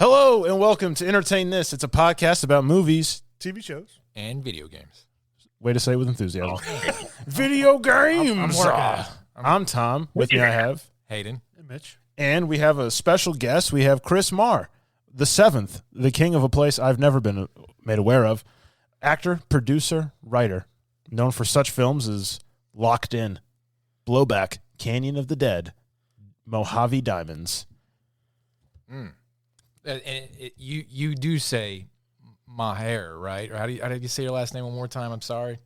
Hello and welcome to Entertain This. It's a podcast about movies, TV shows, and video games. way to say it with enthusiasm. Video games. I'm Tom. With me I have Hayden. and Mitch. And we have a special guest. We have Chris Maher, the seventh, the king of a place I've never been made aware of. Actor, producer, writer, known for such films as Locked In, Blowback, Canyon of the Dead, Mojave Diamonds. You do say Maher, right? Or how did you say your last name one more time? I'm sorry.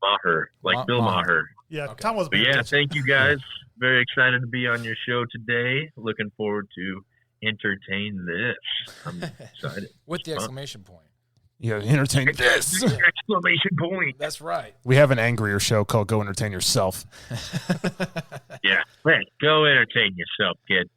Maher, Bill Maher. Yeah, Okay. Tom was. But yeah, thank you guys. Very excited to be on your show today. Looking forward to entertain this. I'm excited. With the exclamation point. Yeah, entertain this. Exclamation point. That's right. We have an angrier show called Go Entertain Yourself. Yeah. Hey, go entertain yourself, kid.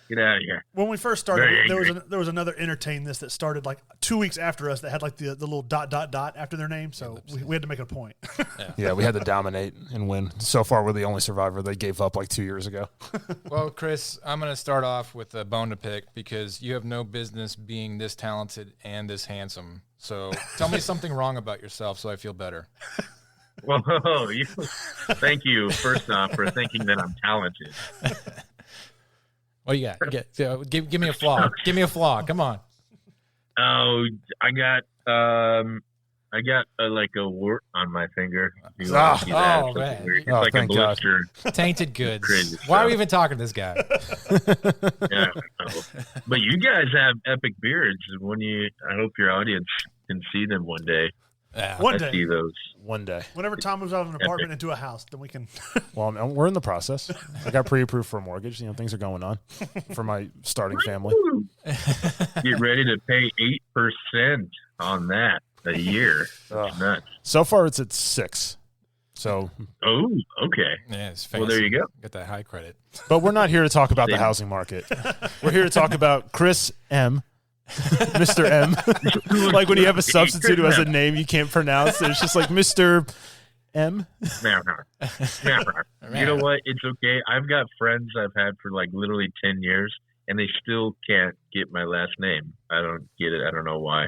Get out of here. When we first started, Very there was another Entertain This that started like 2 weeks after us that had like the little ... after their name, so we had to make a point. Yeah, we had to dominate and win. So far, we're the only survivor. They gave up like 2 years ago. Well, Chris, I'm going to start off with a bone to pick because you have no business being this talented and this handsome. So tell me something wrong about yourself so I feel better. Whoa, thank you, first off, for thinking that I'm talented. What do you got? Give me a flaw. Give me a flaw. Come on. Oh, I got like a wart on my finger. You Oh, wanna see that? oh, It's man. weird. It's Oh, like a thank God. blister. Tainted goods. Crazy Why are stuff. we even talking to this guy? Yeah, I know. But you guys have epic beards. I hope your audience can see them one day. Yeah. One I day, see those. One day. whenever Tom moves out of an apartment into a house, then we can. Well, we're in the process. I got pre-approved for a mortgage. Things are going on for my starting family. Woo! Get ready to pay 8% on that a year. That's nuts. So far, it's at 6. So, Oh, okay. Yeah, it's fancy. Well, there you go. Got that high credit. but we're not here to talk about the housing market. We're here to talk about Chris M. Mr. M. Like when you have a substitute who has a name you can't pronounce, it's just like Mr. M. Maher. You know what? It's okay. I've got friends I've had for like literally 10 years, and they still can't get my last name. I don't get it. I don't know why.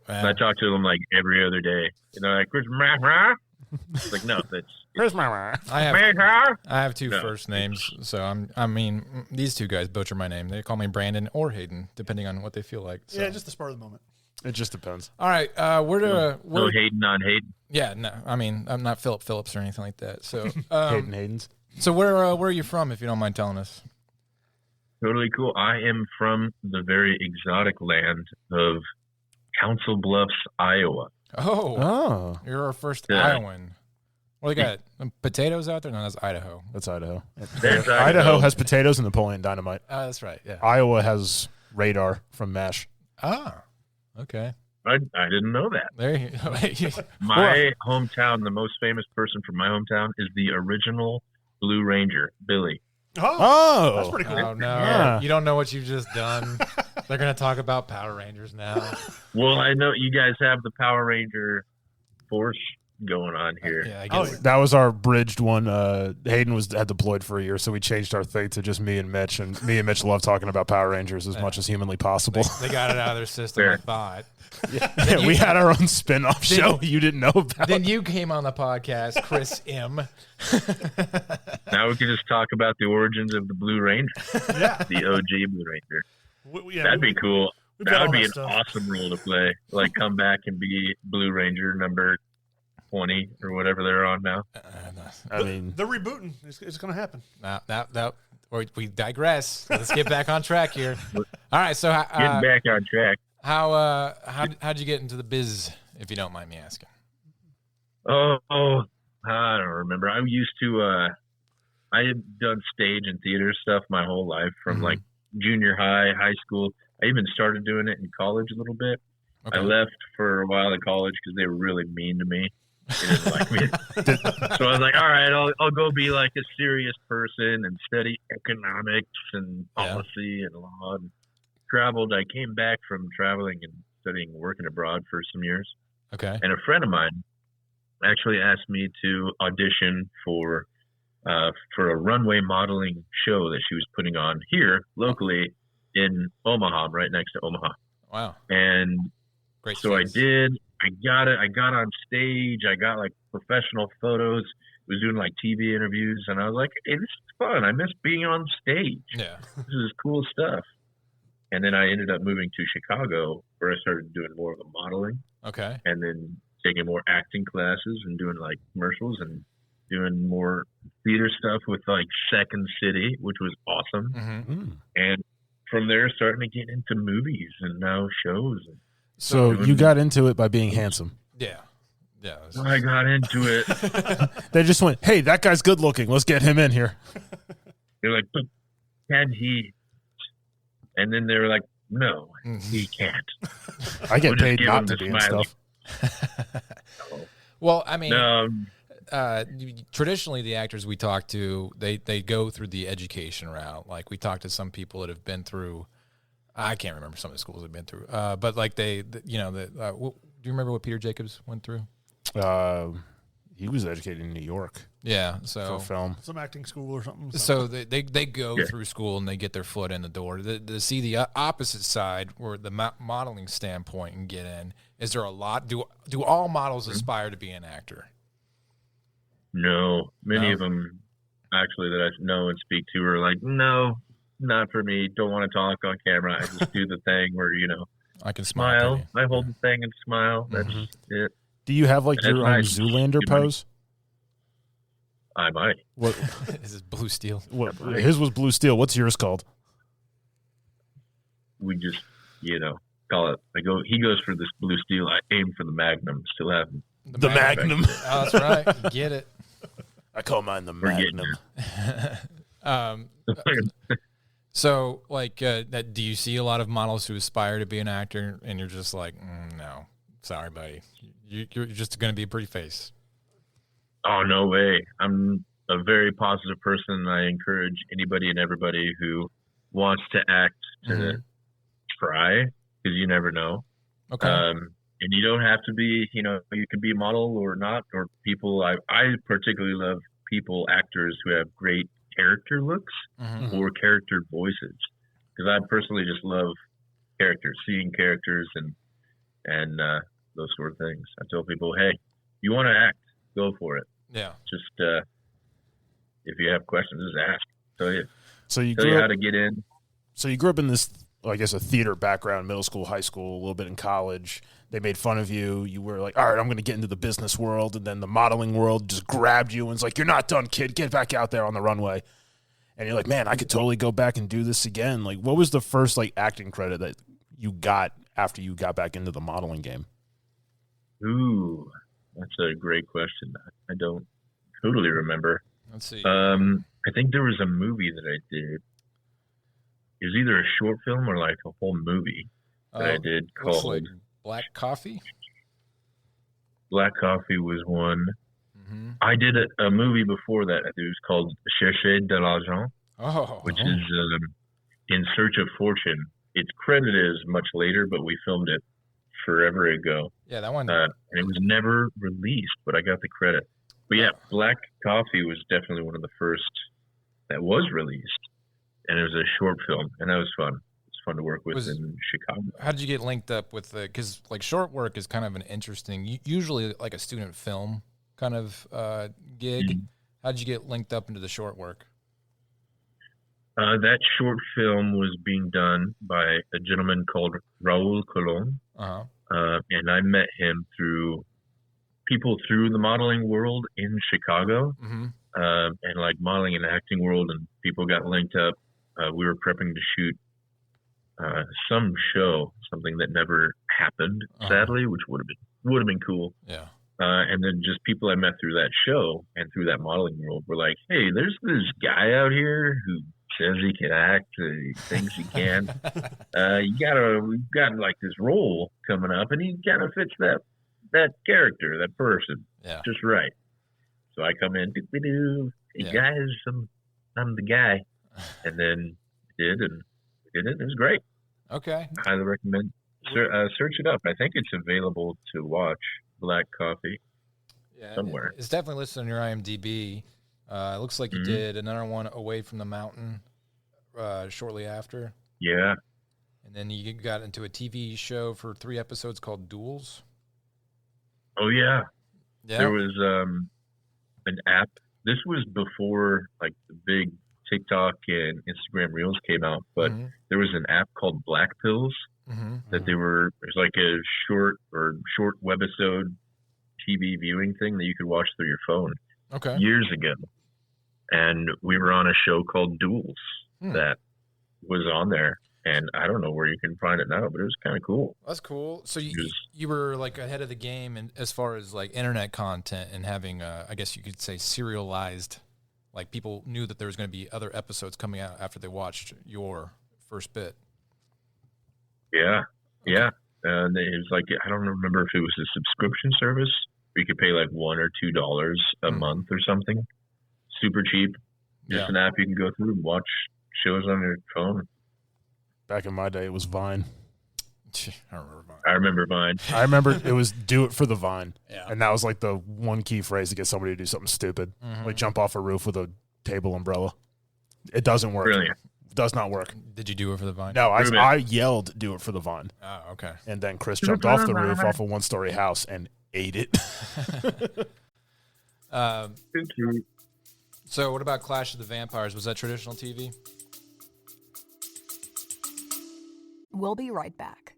I talk to them like every other day. Like, Chris Maher? It's like, no, that's Chris Maher. I Maher. have two No. first names, so I mean, these two guys butcher my name. They call me Brandon or Hayden, depending on what they feel like. So. Yeah, just the spur of the moment. It just depends. All right, No Hayden on Hayden. Yeah, no, I mean, I'm not Philip Phillips or anything like that. So, Hayden Hayden's. so where are you from, if you don't mind telling us? Totally cool. I am from the very exotic land of Council Bluffs, Iowa. Oh, You're our first Yeah. Iowan. What do you got? Potatoes out there? No, that's Idaho. that's Idaho. There's Idaho has potatoes and Napoleon Dynamite. That's right. Yeah. Iowa has radar from MASH. Ah, okay. I didn't know that. There you go. My hometown, the most famous person from my hometown is the original Blue Ranger, Billy. Oh, that's pretty cool. Oh no! Yeah. You don't know what you've just done. They're gonna talk about Power Rangers now. Well, I know you guys have the Power Ranger force going on here. Yeah, I Oh, guess. That was our bridged one. Hayden had deployed for a year, so we changed our thing to just me and Mitch. And me and Mitch love talking about Power Rangers as much as humanly possible. They got it out of their system. Fair. I thought. Yeah, we had our own spin-off show you didn't know about. Then you came on the podcast, Chris M. Now we can just talk about the origins of the Blue Ranger, Yeah, the OG Blue Ranger. That'd be cool. we've got That all would be an stuff. awesome role to play. Like, come back and be Blue Ranger number 20 or whatever they're on now. I mean, They're rebooting. It's going to happen. We digress. Let's get back on track here. All right. So, Getting back on track. how'd you get into the biz, if you don't mind me asking? Oh, I don't remember. I used to, I had done stage and theater stuff my whole life from like junior high school. I even started doing it in college a little bit. Okay. I left for a while at college because they were really mean to me. They didn't like me. So I was like, all right, I'll go be like a serious person and study economics and policy and law and traveled. I came back from traveling and studying working abroad for some years. Okay. And a friend of mine actually asked me to audition for a runway modeling show that she was putting on here locally in Omaha, right next to Omaha. Wow. And Great. so I skills. did. I got it. I got on stage. I got like professional photos. Was doing like TV interviews, and I was like, "Hey, this is fun. I miss being on stage. Yeah. This is cool stuff." And then I ended up moving to Chicago, where I started doing more of the modeling, Okay. and then taking more acting classes and doing like commercials and doing more theater stuff with like Second City, which was awesome. Mm-hmm. And from there, starting to get into movies and now shows. So you got into it by being handsome. Yeah. Yeah. I got into it. They just went, hey, that guy's good looking. Let's get him in here. They're like, but can he? And then they were like, no, he can't. I get We'll just paid give not him to the be in smiley. stuff. Well, I mean, No, traditionally the actors we talk to, they go through the education route. Like we talk to some people that have been through, I can't remember some of the schools they've been through, but like do you remember what Peter Jacobs went through? He was educated in New York Yeah, for so film. Some acting school or something. so they go Yeah. through school and they get their foot in the door. To see the opposite side, where the modeling standpoint, and get in. Is there a lot? Do all models aspire to be an actor? no. Many No? of them, actually, that I know and speak to are like, no, not for me. Don't want to talk on camera. I just do the thing where, I can smile. smile. at you. I hold the thing and smile. That's Mhm. it. Do you have like That's your own nice. Zoolander Good money. pose? I might. What, This is Blue Steel. what? His was Blue Steel. What's yours called? We just, call it. He goes for this blue steel. I aim for the Magnum. Still have The Magnum. Oh, that's right. Get it. I call mine the We're getting Magnum. So, like, do you see a lot of models who aspire to be an actor, and you're just like, no, sorry, buddy, you're just going to be a pretty face? Oh, no way. I'm a very positive person. I encourage anybody and everybody who wants to act to try, because you never know. Okay. And you don't have to be, you could be a model or not, or people. I particularly love actors who have great character looks Mhm. or character voices, because I personally just love characters, seeing characters and those sort of things. I tell people, hey, you want to act, go for it. Yeah. Just if you have questions, just ask. Tell you So you how grew up. to get in. So you grew up in this, I guess, a theater background, middle school, high school, a little bit in college. They made fun of you. You were like, all right, I'm going to get into the business world. And then the modeling world just grabbed you and was like, you're not done, kid. Get back out there on the runway. And you're like, man, I could totally go back and do this again. Like, what was the first like acting credit that you got after you got back into the modeling game? Ooh, that's a great question. I don't totally remember. Let's see. I think there was a movie that I did. It was either a short film or like a whole movie that I did looks called like Black Coffee. Black Coffee was one. Mm-hmm. I did a movie before that. It was called Chercher de l'argent, Oh, which is In Search of Fortune. Its credit is much later, but we filmed it forever ago. yeah, that one. And it was never released, but I got the credit. But yeah, Black Coffee was definitely one of the first that was released. And it was a short film, and that was fun. It was fun to work with in Chicago. How did you get linked up with the? Because like short work is kind of an interesting, usually like a student film kind of gig. Mm-hmm. How did you get linked up into the short work? That short film was being done by a gentleman called Raul Colon. Uh-huh. And I met him through people through the modeling world in Chicago, Mm-hmm. and like modeling and acting world, and people got linked up. We were prepping to shoot some show, something that never happened, sadly, which would have been cool. Yeah. And then just people I met through that show and through that modeling world were like, "Hey, there's this guy out here who says he can act, he thinks he can. We've got like this role coming up, and he kind of fits that character, that person, Yeah. just right." So I come in, hey guys, I'm the guy, and then we did it. It was great. Okay. I highly recommend. Search it up. I think it's available to watch. Black Coffee. Yeah. Somewhere. It's definitely listed on your IMDb. It looks like you did another one, Away from the Mountain, shortly after. Yeah. And then you got into a TV show for 3 episodes called Duels. Oh yeah. Yeah. There was an app. This was before like the big TikTok and Instagram Reels came out, but there was an app called Black Pills that it was like a short webisode TV viewing thing that you could watch through your phone. Okay. Years ago. And we were on a show called Duels that was on there. And I don't know where you can find it now, but it was kind of cool. That's cool. So you were like ahead of the game, and as far as like internet content and having, I guess you could say, serialized. Like people knew that there was going to be other episodes coming out after they watched your first bit. Yeah, yeah. And it was like, I don't remember if it was a subscription service where you could pay like $1 or $2 a month or something. Super cheap. Just an app you can go through and watch shows on your phone. Back in my day, it was Vine. I remember Vine. I remember it was do it for the Vine. Yeah. And that was like the one key phrase to get somebody to do something stupid. Like jump off a roof with a table umbrella. It doesn't work. Brilliant. Does not work. Did you do it for the Vine? No, I yelled, do it for the Vine. Oh, okay. And then Chris jumped off the roof off a 1-story house and ate it. So what about Clash of the Vampires? Was that traditional TV? We'll be right back.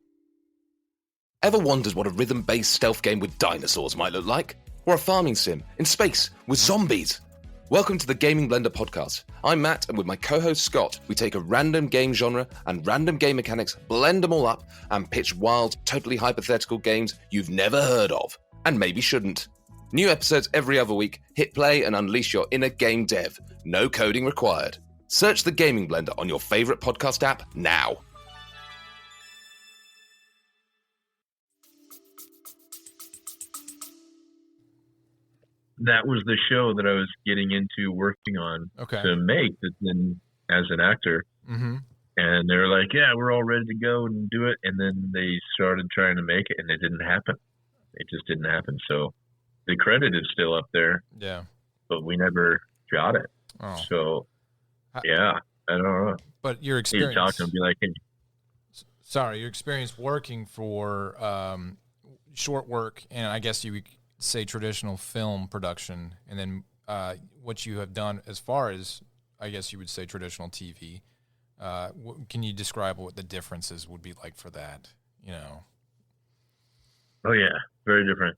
Ever wondered what a rhythm-based stealth game with dinosaurs might look like? Or a farming sim in space with zombies? Welcome to the Gaming Blender podcast. I'm Matt, and with my co-host Scott, we take a random game genre and random game mechanics, blend them all up, and pitch wild, totally hypothetical games you've never heard of, and maybe shouldn't. New episodes every other week. Hit play and unleash your inner game dev. No coding required. Search the Gaming Blender on your favorite podcast app now. That was the show that I was getting into working on to make then as an actor. And they were like, yeah, we're all ready to go and do it. And then they started trying to make it, and it didn't happen. It just didn't happen. So the credit is still up there. Yeah. But we never got it. Oh. So, yeah, I don't know. But your experience. You talk to them and be like, hey. Sorry, your experience working for short work, and I guess you would say traditional film production, and then what you have done as far as, I guess you would say, traditional TV. Can you describe what the differences would be like for that? You know. Oh yeah, very different.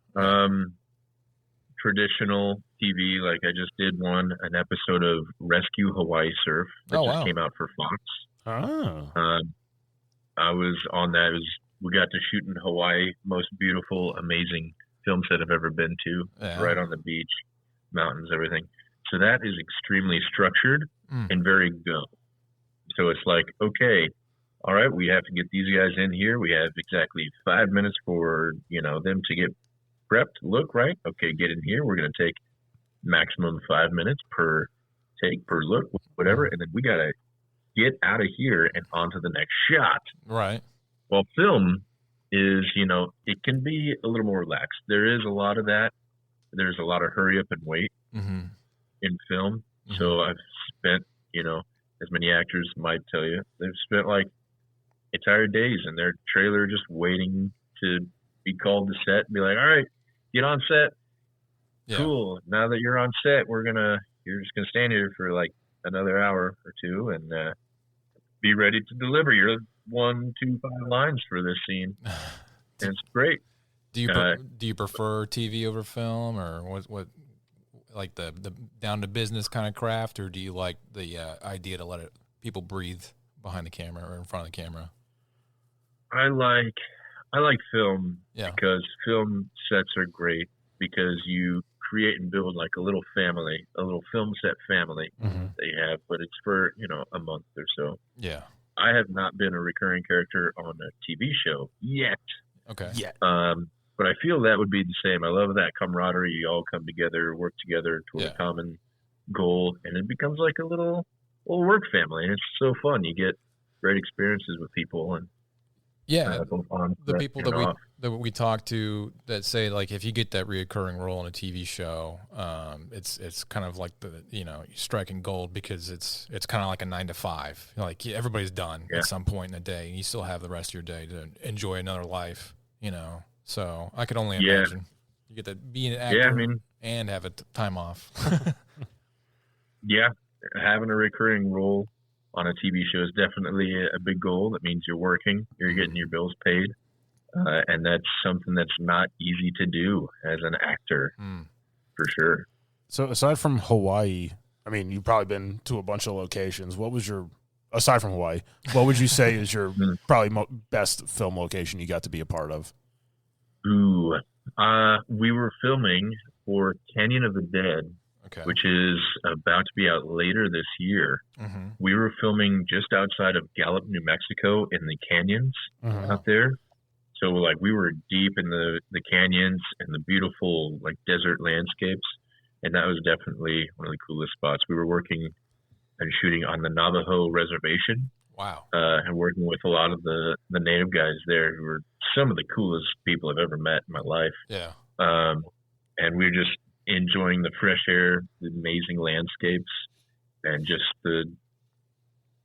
Traditional TV, like I just did an episode of Rescue Hawaii Surf that just came out for Fox. Oh. I was on that. We got to shoot in Hawaii, most beautiful, amazing film set I've ever been to, right on the beach, mountains, everything. So that is extremely structured and very go. So it's like, okay, all right, we have to get these guys in here. We have exactly 5 minutes for, them to get prepped, look, right? Okay, get in here. We're going to take maximum 5 minutes per take, per look, whatever. And then we got to get out of here and on to the next shot. Right. Well, film is, it can be a little more relaxed. There is a lot of that. There's a lot of hurry up and wait in film. So I've spent, as many actors might tell you, they've spent like entire days in their trailer just waiting to be called to set and be like, all right, get on set. Yeah. Cool. Now that you're on set, you're just going to stand here for like another hour or two and be ready to deliver your 1, 2, 5 lines for this scene. And it's great. Do you prefer TV over film, or what like the down to business kind of craft, or do you like the idea to let people breathe behind the camera or in front of the camera? I like film because film sets are great because you create and build like a little family, a little film set family that you have, but it's for, a month or so. Yeah. I have not been a recurring character on a TV show yet. Okay. Yeah. But I feel that would be the same. I love that camaraderie. You all come together, work together toward a common goal, and it becomes like a little work family. And it's so fun. You get great experiences with people, and the that we talk to that say, like, if you get that reoccurring role in a TV show, it's kind of like striking gold, because it's kind of like a 9 to 5. Like, everybody's done at some point in the day, and you still have the rest of your day to enjoy another life. So I could only imagine you get to be an actor and have a time off. Yeah, having a recurring role on a TV show is definitely a big goal. That means you're working, you're getting your bills paid, and that's something that's not easy to do as an actor, for sure. So aside from Hawaii, I mean, you've probably been to a bunch of locations. Aside from Hawaii, what would you say is your probably best film location you got to be a part of? Ooh, we were filming for Canyon of the Dead, which is about to be out later this year. Mm-hmm. We were filming just outside of Gallup, New Mexico, in the canyons out there. So, like, we were deep in the canyons and the beautiful, like, desert landscapes. And that was definitely one of the coolest spots. We were working and shooting on the Navajo reservation. Wow. And working with a lot of the native guys there, who were some of the coolest people I've ever met in my life. Yeah. And we were just enjoying the fresh air, the amazing landscapes, and just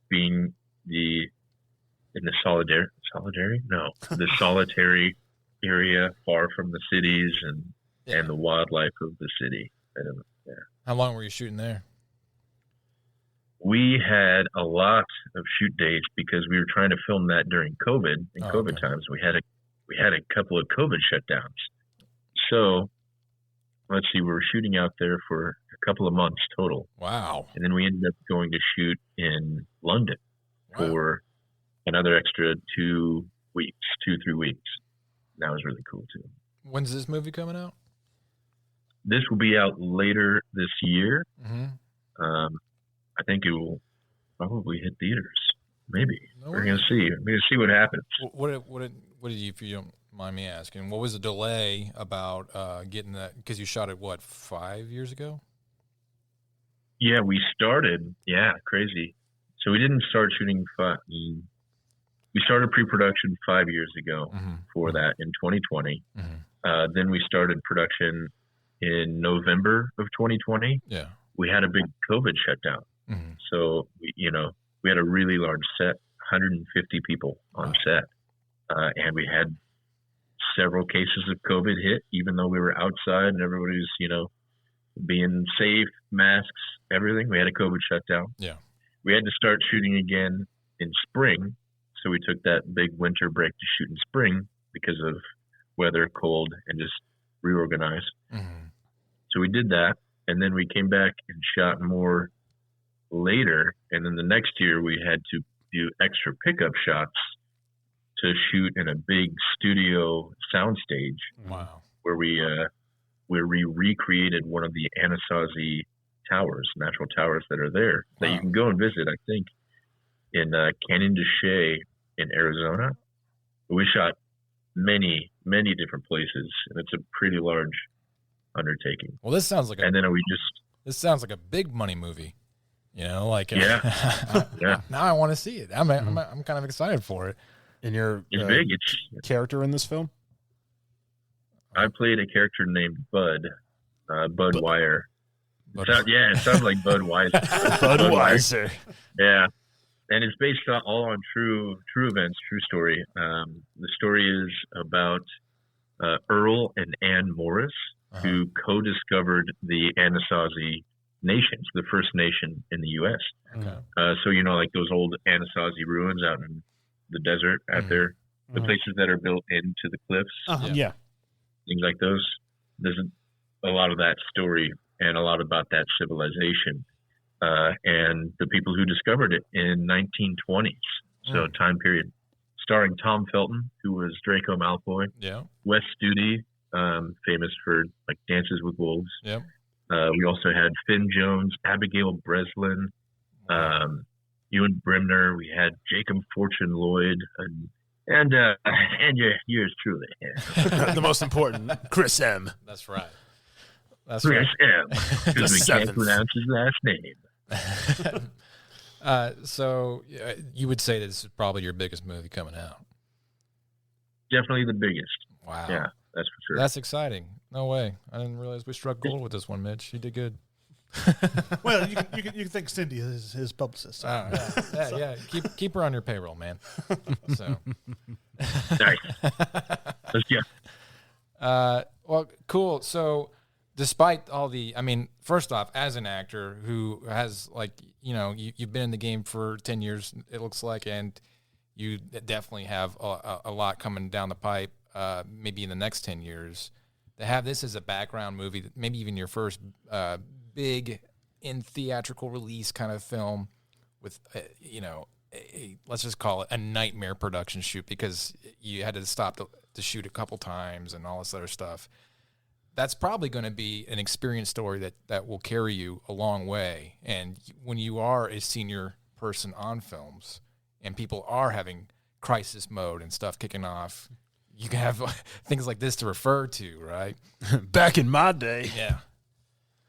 being in the solitary area, far from the cities and the wildlife of the city. How long were you shooting there? We had a lot of shoot days because we were trying to film that during COVID. In COVID times, we had a couple of COVID shutdowns. So let's see, we were shooting out there for a couple of months total. Wow. And then we ended up going to shoot in London for another extra 3 weeks. That was really cool too. When's this movie coming out? This will be out later this year. Mm-hmm. I think it will probably hit theaters. Maybe. No We're going to see. We're going to see what happens. What did you, if you don't mind me asking, what was the delay about getting that? Because you shot it, 5 years ago? Yeah, we started. Yeah, crazy. So we didn't start shooting. We started pre-production 5 years ago for that in 2020. Mm-hmm. Then we started production in November of 2020. Yeah. We had a big COVID shutdown. Mm-hmm. So, we had a really large set, 150 people on set. And we had several cases of COVID hit, even though we were outside and everybody was, being safe, masks, everything. We had a COVID shutdown. Yeah. We had to start shooting again in spring. So we took that big winter break to shoot in spring because of weather, cold, and just reorganize. Mm-hmm. So we did that. And then we came back and shot more later. And then the next year we had to do extra pickup shots to shoot in a big studio soundstage. Wow. Where we recreated one of the Anasazi towers, natural towers that are there that you can go and visit, I think, in Canyon de Chelly in Arizona. We shot many, many different places, and it's a pretty large undertaking. Well, this sounds like this sounds like a big money movie. Now I want to see it. I'm kind of excited for it. And your it's big. It's character in this film? I played a character named Bud Wire. It sounds like Bud Weiser. Budweiser. Yeah. And it's based all on true events, true story. The story is about Earl and Ann Morris, who co-discovered the Anasazi nations, the first nation in the U.S. Okay. So, like those old Anasazi ruins out in the desert out there, the places that are built into the cliffs. Yeah. Things like those. There's a lot of that story and a lot about that civilization. And the people who discovered it in 1920s. So time period. Starring Tom Felton, who was Draco Malfoy. Yeah. Wes Studi, famous for like Dances with Wolves. Yeah. We also had Finn Jones, Abigail Breslin, Ewan Brimner. We had Jacob Fortune Lloyd, and yours truly. The most important, Chris M. That's right. Chris M. Because we can't pronounce his last name. So you would say this is probably your biggest movie coming out? Definitely the biggest. Wow. Yeah, that's for sure. That's exciting. No way. I didn't realize we struck gold with this one, Mitch. You did good. Well, you can thank Cindy, his publicist. Yeah. Keep her on your payroll, man. So. Nice. Let's go. Well, cool. So, despite all first off, as an actor who has you've been in the game for 10 years, it looks like, and you definitely have a lot coming down the pipe, maybe in the next 10 years. To have this as a background movie, maybe even your first big in theatrical release kind of film with, let's just call it a nightmare production shoot because you had to stop to shoot a couple times and all this other stuff. That's probably going to be an experience story that will carry you a long way. And when you are a senior person on films and people are having crisis mode and stuff kicking off, you can have things like this to refer to, right? Back in my day. Yeah.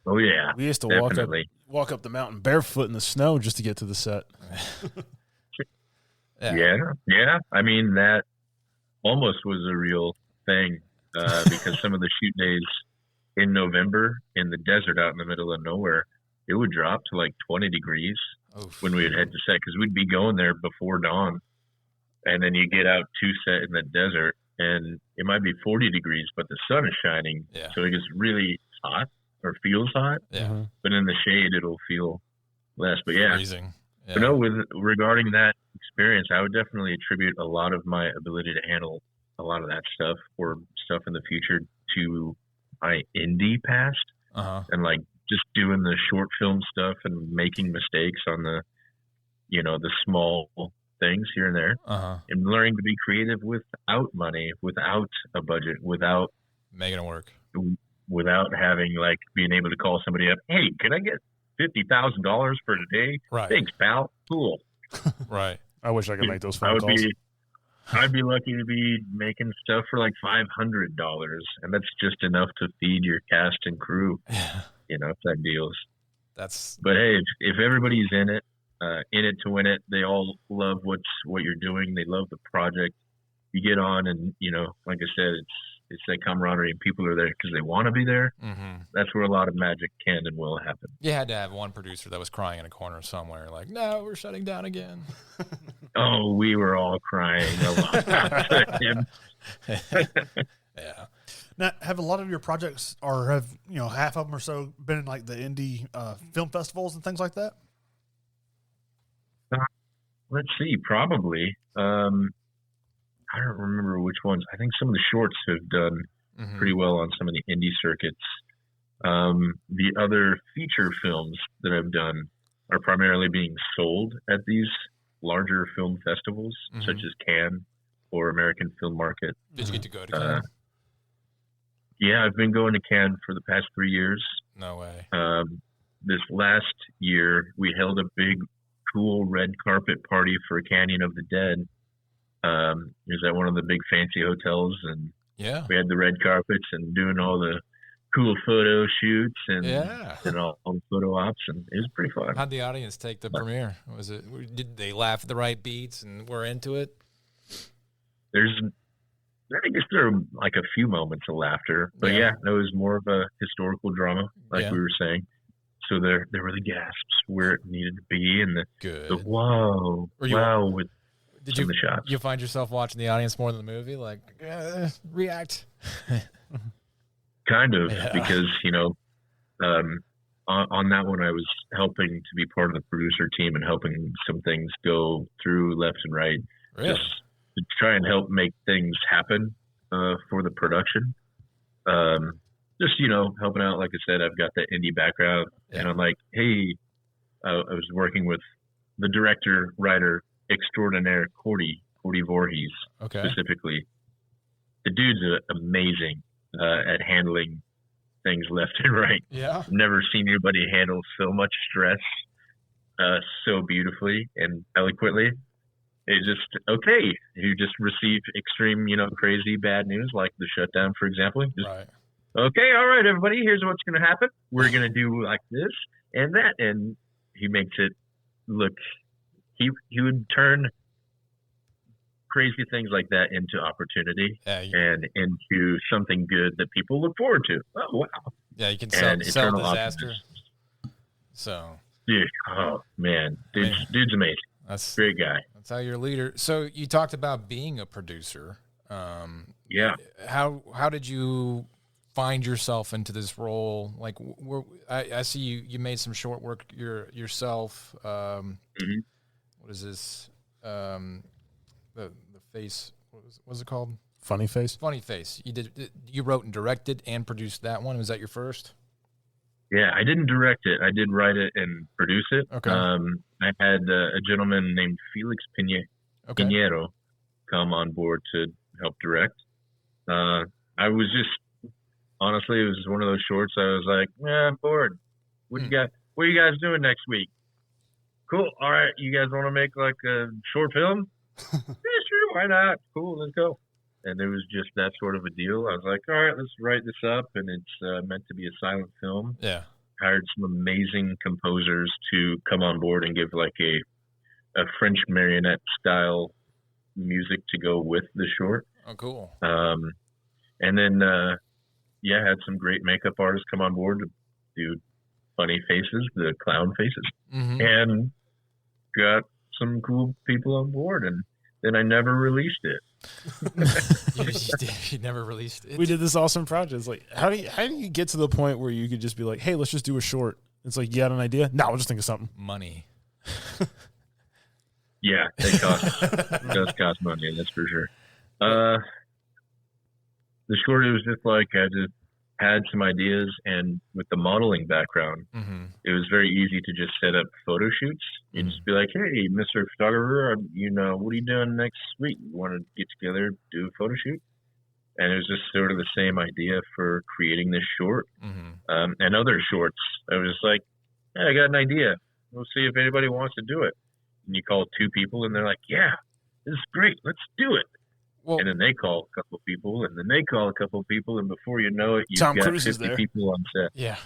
Oh yeah, We used to definitely. walk up the mountain barefoot in the snow just to get to the set. Yeah. I mean, that almost was a real thing because some of the shoot days in November in the desert out in the middle of nowhere, it would drop to like 20 degrees when we would head to set because we'd be going there before dawn. And then you get out to set in the desert and it might be 40 degrees, but the sun is shining. Yeah. So it gets really hot or feels hot. Yeah. But in the shade, it'll feel less. But yeah. Freezing. Yeah. But no, regarding that experience, I would definitely attribute a lot of my ability to handle a lot of that stuff or stuff in the future to my indie past and like just doing the short film stuff and making mistakes on the, the small things here and there and learning to be creative without money, without a budget, without making it work, without having like being able to call somebody up. Hey, can I get $50,000 for today? Right. Thanks, pal. Cool. Right. I wish I could make those phone calls. I'd be lucky to be making stuff for like $500, and that's just enough to feed your cast and crew. If that deals. But hey, if everybody's in it to win it, they all love what you're doing. They love the project. You get on, and like I said, it's that camaraderie, and people are there because they want to be there. Mm-hmm. That's where a lot of magic can and will happen. You had to have one producer that was crying in a corner somewhere, like, "No, we're shutting down again." Oh, we were all crying a lot. Yeah. Now, have a lot of your projects, or have half of them or so, been in like the indie film festivals and things like that? Let's see, probably. I don't remember which ones. I think some of the shorts have done pretty well on some of the indie circuits. The other feature films that I've done are primarily being sold at these larger film festivals, such as Cannes or American Film Market. Did you get to go to Cannes? Yeah, I've been going to Cannes for the past 3 years. No way. This last year, we held a big, cool red carpet party for Canyon of the Dead. It was at one of the big fancy hotels, and we had the red carpets and doing all the cool photo shoots and all the photo ops, and it was pretty fun. How'd the audience take the premiere? Did they laugh at the right beats and were into it? I guess there are like a few moments of laughter, but it was more of a historical drama, like we were saying. So there were the gasps where it needed to be, and the wow with some of the shots. You find yourself watching the audience more than the movie, like react. Kind of, because on that one I was helping to be part of the producer team and helping some things go through left and right, just to try and help make things happen for the production. Just helping out. Like I said, I've got that indie background, and I'm like, hey, I was working with the director, writer extraordinaire, Cordy Voorhees, specifically. The dude's amazing at handling things left and right. Yeah, never seen anybody handle so much stress so beautifully and eloquently. It's just okay. You just receive extreme, crazy bad news like the shutdown, for example. Okay, all right, everybody, here's what's going to happen. We're going to do like this and that. And he makes it look, he would turn crazy things like that into opportunity Yeah, and into something good that people look forward to. Oh, wow. yeah, you can And sell eternal disaster. optimism. So, Dude, oh, man. Dude's amazing. that's Great guy. That's how you're a leader. So you talked about being a producer. Yeah. How did you find yourself into this role? Like, I see you made some short work yourself. What is this? The face. What was it called? Funny Face. Funny Face. You wrote and directed and produced that one. Was that your first? Yeah, I didn't direct it. I did write it and produce it. Okay. I had a gentleman named Felix Pinheiro come on board to help direct. I was just, honestly, it was one of those shorts. I was like, I'm bored. What you got? What are you guys doing next week? Cool. All right. You guys want to make like a short film? Yeah, sure. Why not? Cool. Let's go. And it was just that sort of a deal. I was like, all right, let's write this up. And it's meant to be a silent film. Yeah. Hired some amazing composers to come on board and give like a French marionette style music to go with the short. Oh, cool. And then, had some great makeup artists come on board to do Funny Faces, the clown faces, and got some cool people on board. And then I never released it. You never released it. We did this awesome project. It's like, how do you get to the point where you could just be like, hey, let's just do a short? It's like, you got an idea? No, we'll just think of something. Money. Yeah, it does cost money, that's for sure. The short, it was just like I just had some ideas, and with the modeling background, it was very easy to just set up photo shoots. You just be like, hey, Mr. Photographer, what are you doing next week? You want to get together, do a photo shoot? And it was just sort of the same idea for creating this short and other shorts. I was just like, hey, I got an idea. We'll see if anybody wants to do it. And you call two people, and they're like, yeah, this is great. Let's do it. Well, and then they call a couple of people, and then they call a couple of people, and before you know it, you've got 50 people on set. Yeah.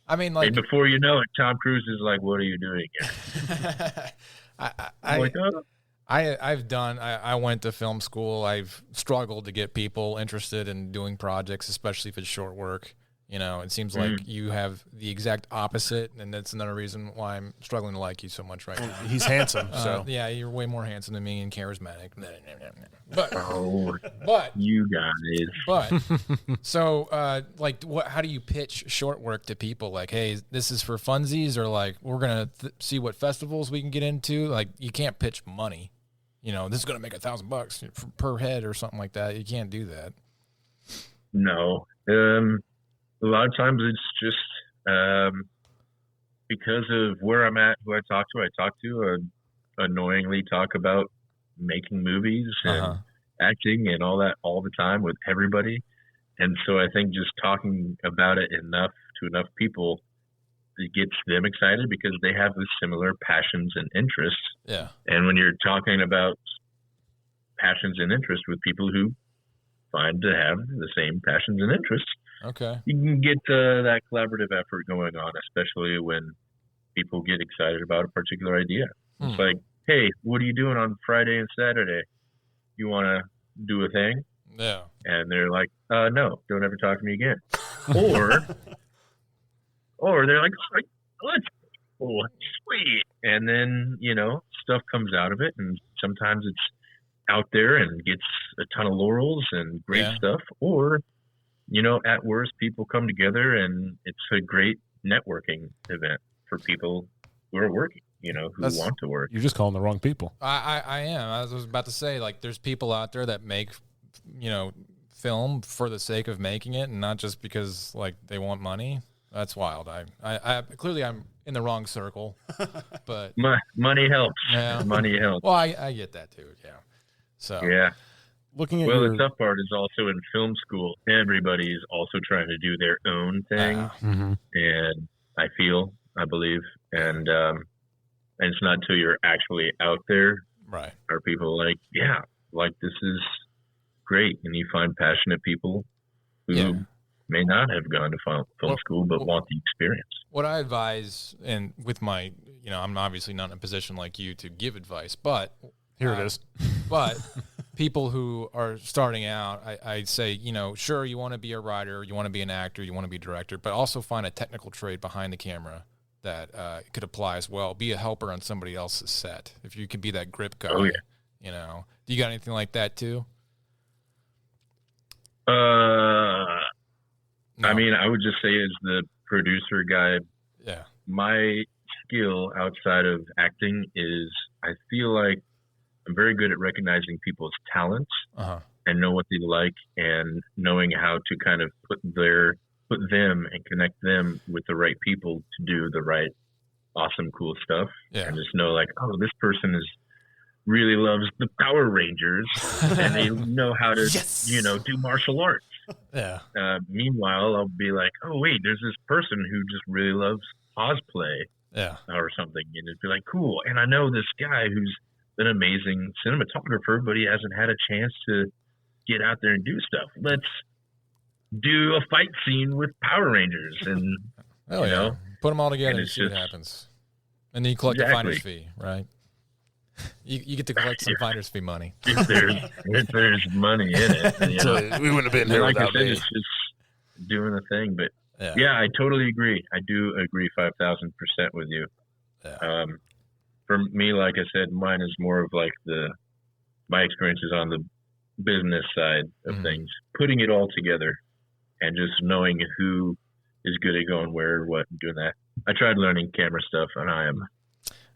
I mean, like... And before you know it, Tom Cruise is like, what are you doing here? I went to film school. I've struggled to get people interested in doing projects, especially if it's short work. It seems like you have the exact opposite, and that's another reason why I'm struggling to like you so much right now. He's handsome, so yeah, you're way more handsome than me and charismatic. But you guys. But so, how do you pitch short work to people? Like, hey, this is for funsies, or like we're gonna see what festivals we can get into. Like, you can't pitch money. This is gonna make $1,000 per head or something like that. You can't do that. No. A lot of times it's just because of where I'm at, who I talk to, annoyingly talk about making movies and acting and all that all the time with everybody. And so I think just talking about it enough to enough people, it gets them excited because they have the similar passions and interests. Yeah. And when you're talking about passions and interests with people who find to have the same passions and interests, you can get that collaborative effort going on, especially when people get excited about a particular idea. It's like, hey, what are you doing on Friday and Saturday? You want to do a thing? Yeah. And they're like, no, don't ever talk to me again. Or they're like, let's go. Sweet. And then, stuff comes out of it, and sometimes it's out there and gets a ton of laurels and great stuff. Or, at worst, people come together and it's a great networking event for people who are working, who want to work. You're just calling the wrong people. I am. I was about to say, like, there's people out there that make, film for the sake of making it and not just because, like, they want money. That's wild. I clearly I'm in the wrong circle, but money helps. Yeah. Money helps. Well, I get that too. Yeah. So yeah. Looking at the tough part is also in film school, everybody's also trying to do their own thing. And I believe, and it's not until you're actually out there, right? Are people like, yeah, like this is great, and you find passionate people who may not have gone to film school but want the experience. What I advise, and with my, I'm obviously not in a position like you to give advice, but Here it is. But people who are starting out, I'd say, sure, you want to be a writer, you want to be an actor, you want to be a director, but also find a technical trade behind the camera that could apply as well. Be a helper on somebody else's set. If you can be that grip guy, do you got anything like that too? No. I mean, I would just say as the producer guy, my skill outside of acting is I feel like I'm very good at recognizing people's talents and know what they like and knowing how to kind of put them and connect them with the right people to do the right awesome, cool stuff. Yeah. And just know like, oh, this person really loves the Power Rangers and they know how to, do martial arts. Yeah. Meanwhile, I'll be like, oh, wait, there's this person who just really loves cosplay or something. And it'd be like, cool. And I know this guy who's an amazing cinematographer, but he hasn't had a chance to get out there and do stuff. Let's do a fight scene with Power Rangers and, put them all together and see what happens. And then you collect a finder's fee, right? You get to collect some finder's fee money. If there's money in it. So we wouldn't have been here without me. It's just doing a thing. But I totally agree. I do agree 5,000% with you. Yeah. For me, like I said, mine is more of like my experience is on the business side of things, putting it all together and just knowing who is good at going where, what, and doing that. I tried learning camera stuff and I am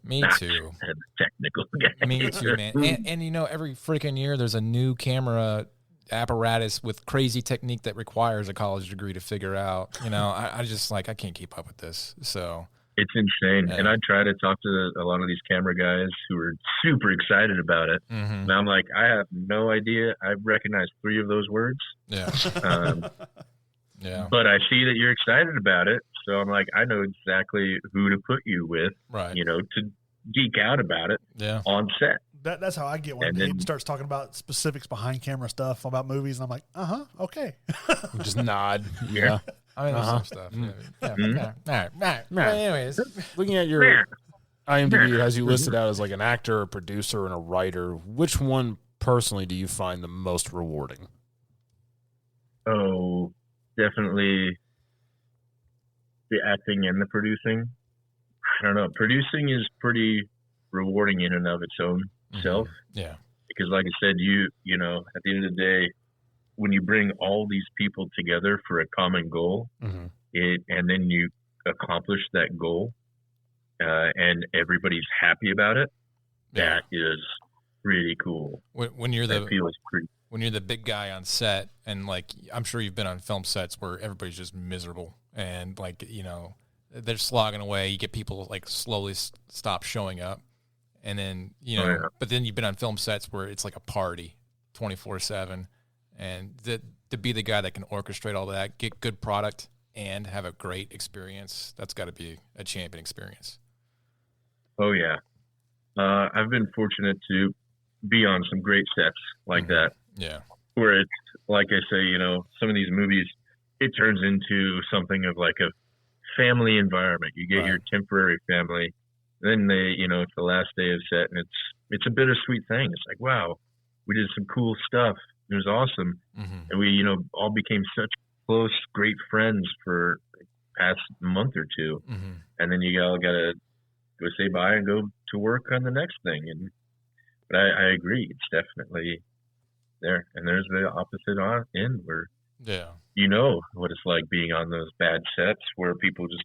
Me too. Technical guy. Me too, man. And every freaking year there's a new camera apparatus with crazy technique that requires a college degree to figure out. I just I can't keep up with this. So it's insane. And I try to talk to a lot of these camera guys who are super excited about it. And I'm like, I have no idea. I recognize 3 of those words. Yeah. But I see that you're excited about it. So I'm like, I know exactly who to put you with, to geek out about it on set. That's how I get when Abe starts talking about specifics behind camera stuff about movies. And I'm like, okay. Just nod. Yeah. I mean, some stuff. All right. Anyways, looking at your IMDb, it has you listed out as like an actor, a producer, and a writer. Which one personally do you find the most rewarding? Oh, definitely the acting and the producing. I don't know. Producing is pretty rewarding in and of its own self. Yeah. Because like I said, you at the end of the day, when you bring all these people together for a common goal, and then you accomplish that goal, and everybody's happy about it, that is really cool. When you're when you're the big guy on set, and I'm sure you've been on film sets where everybody's just miserable and they're slogging away. You get people slowly stop showing up, and then but then you've been on film sets where it's like a party 24/7, and to be the guy that can orchestrate all that, get good product, and have a great experience, that's got to be a champion experience. Oh yeah, I've been fortunate to be on some great sets like that. Yeah, where it's like I say, some of these movies, it turns into something of like a family environment. You get your temporary family, then it's the last day of set, and it's a bittersweet thing. It's like, wow, we did some cool stuff. It was awesome, and we all became such close, great friends for the past month or two, and then you all gotta go say bye and go to work on the next thing. But I agree, it's definitely there. And there's the opposite end where what it's like being on those bad sets where people just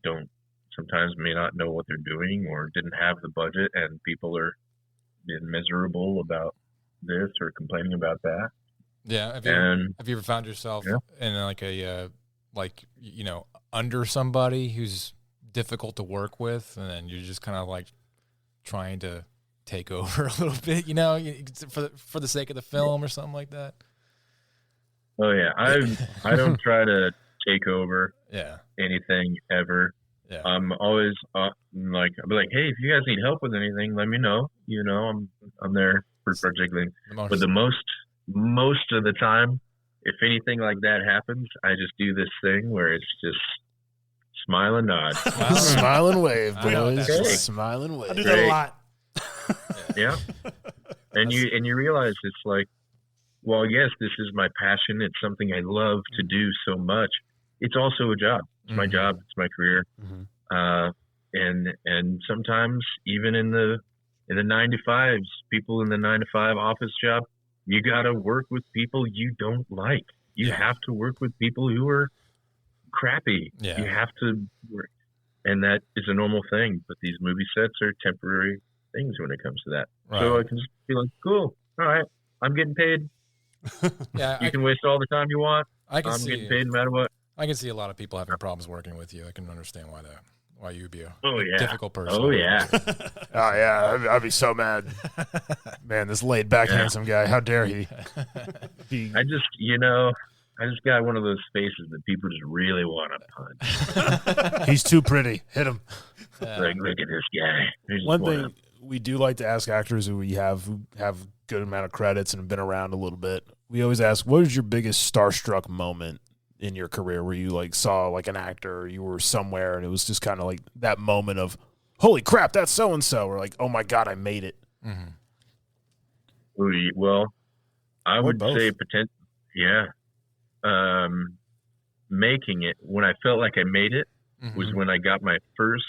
sometimes may not know what they're doing or didn't have the budget, and people are being miserable about this or complaining about that. Yeah. Have you ever found yourself in under somebody who's difficult to work with, and then you're just kind of trying to take over a little bit, for the sake of the film or something like that? Oh yeah, I don't try to take over anything ever. Yeah. I'm always I'll be like, hey, if you guys need help with anything, let me know. I'm there for project link. But the most of the time, if anything like that happens, I just do this thing where it's just smile and nod. Smile and wave, boys. Smile and wave. I do that a lot. Yeah. And you realize it's like, well, yes, this is my passion. It's something I love to do so much. It's also a job. It's my job. It's my career. And sometimes even in the 9-to-5s, people in the 9-to-5 office job, you got to work with people you don't like. You have to work with people who are crappy. Yeah. You have to work. And that is a normal thing. But these movie sets are temporary things when it comes to that. Right. So I can just be like, cool. All right. I'm getting paid. Yeah, You can waste all the time you want. I'm getting paid no matter what. I can see a lot of people having problems working with you. I can understand why you'd be a Oh, yeah. difficult person. Oh, yeah. Oh yeah, I'd be so mad. Man, this laid back handsome guy. How dare he? I just got one of those faces that people just really want to punch. He's too pretty. Hit him. Like, look at this guy. They just One wanna- thing we do like to ask actors who have good amount of credits and have been around a little bit. We always ask, what is your biggest starstruck moment in your career where you like saw like an actor or you were somewhere and it was just kind of like that moment of, holy crap, that's so and so, or like, oh my god, I made it. Well, I Or would both. say making it when I felt like I made it was when I got my first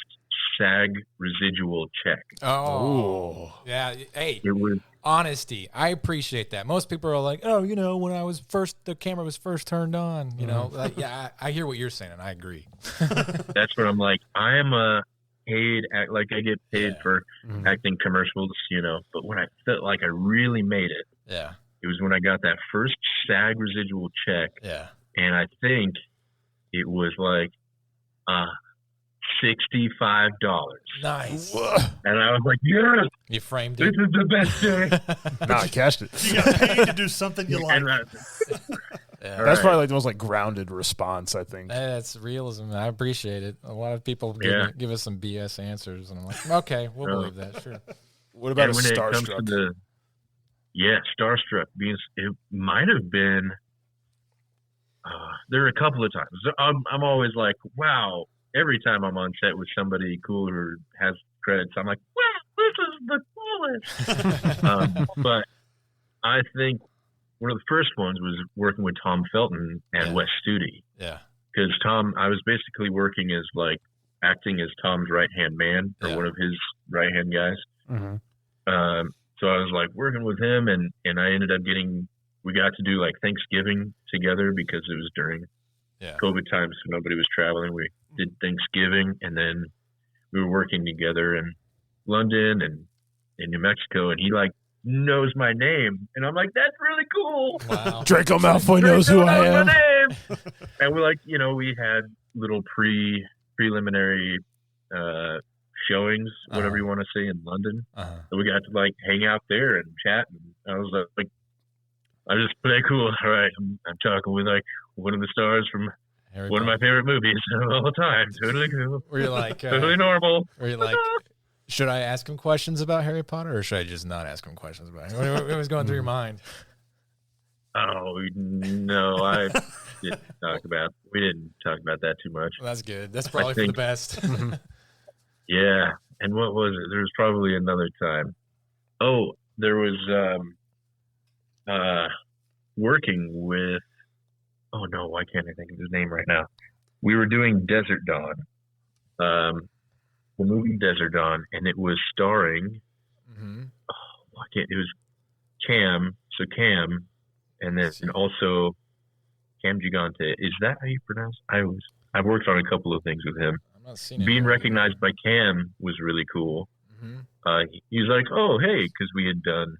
SAG residual check. Oh, yeah. Hey, It was honesty. I appreciate that. Most people are like, oh, when the camera was first turned on, like, yeah, I hear what you're saying and I agree. that's when I'm like, I am a paid like I get paid for acting commercials, but when I felt like I really made it, Yeah. it was when I got that first SAG residual check. Yeah. And I think it was like $65. Nice. And I was like, yes, You framed this it. is the best day. No, I cashed it. You got paid to do something you like. And That's probably like the most like grounded response, I think. That's realism. I appreciate it. A lot of people give us some BS answers, and I'm like, okay, we'll believe that. Sure. What about a when it comes to starstruck? starstruck it might have been. There are a couple of times. I'm always like, wow. Every time I'm on set with somebody cool who has credits, I'm like, wow, this is the coolest. But I think one of the first ones was working with Tom Felton and Wes Studi. Yeah. Because I was basically working as acting as Tom's right-hand man or one of his right-hand guys. So I was like working with him and I ended up we got to do like Thanksgiving together because it was during COVID times, so nobody was traveling. We did Thanksgiving, and then we were working together in London and in New Mexico, and he knows my name, and I'm like, that's really cool. Wow. Draco Malfoy knows who I am. My name. And we had little preliminary showings, whatever you want to say, in London. So we got to hang out there and chat, and I was like, I just play cool. All right, I'm talking with one of the stars from one of my favorite movies of all time. Totally cool. Were you like totally normal? Were you like, should I ask him questions about Harry Potter, or should I just not ask him questions about him? What was going through your mind? Oh no, we didn't talk about that too much. Well, that's good. That's probably for the best. Yeah, and what was it? There was probably another time. Oh, there was working with. Oh no, why can't I think of his name right now? We were doing Desert Dawn, the movie Desert Dawn, and it was starring. It was Cam. So Cam, and then also Cam Gigante. Is that how you pronounce? I've worked on a couple of things with him. I'm not seeing it. Being recognized by Cam was really cool. He was like, "Oh, hey," because we had done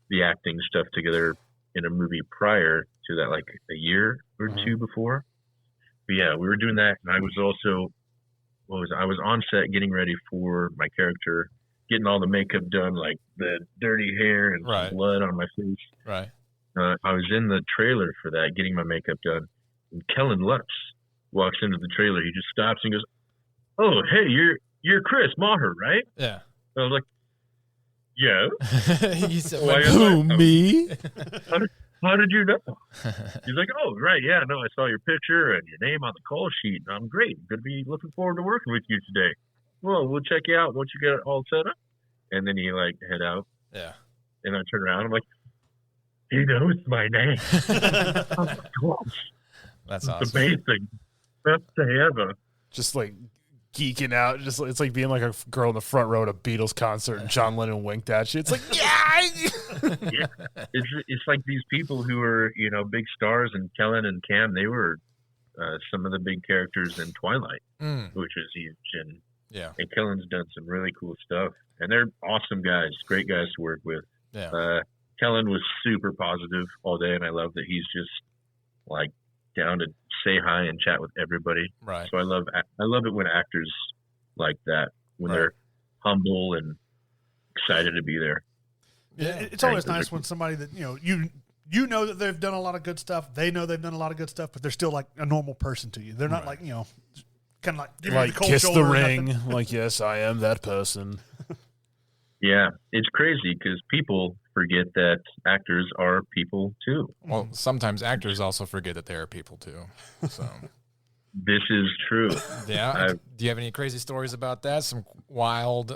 the acting stuff together in a movie prior to that, like a year or two before. But yeah, we were doing that, and I was also I was on set getting ready for my character, getting all the makeup done, like the dirty hair and some blood on my face. Right. I was in the trailer for that, getting my makeup done, and Kellen Lutz walks into the trailer. He just stops and goes, "Oh, hey, you're Chris Maher, right?" Yeah. And I was like, "Yeah." He said, Who, me? How did you know? He's like, "Oh, right, yeah, no, I saw your picture and your name on the call sheet, and I'm great. I'm going to be looking forward to working with you today. Well, we'll check you out once you get it all set up." And then he head out. Yeah. And I turn around, I'm like, he knows my name. Of course. That's It's awesome. amazing. Best day ever. Just like geeking out. Just it's like being like a girl in the front row at a Beatles concert and John Lennon winked at you. It's like, yeah. Yeah. It's like these people who are, you know, big stars, and Kellen and Cam, they were some of the big characters in Twilight, which is huge. And Kellen's done some really cool stuff. And they're awesome guys, great guys to work with. Yeah. Kellen was super positive all day, and I love that he's just like down to say hi and chat with everybody. Right. So I love it when actors like that, when they're humble and excited to be there. Yeah, it's always nice when somebody that you know that they've done a lot of good stuff. They know they've done a lot of good stuff, but they're still like a normal person to you. They're not like, kind of like giving you the cold kiss shoulder the or ring. nothing. Like, yes, I am that person. Yeah, it's crazy because people forget that actors are people too. Well, sometimes actors also forget that they are people too. So this is true. Yeah. Do you have any crazy stories about that? Some wild,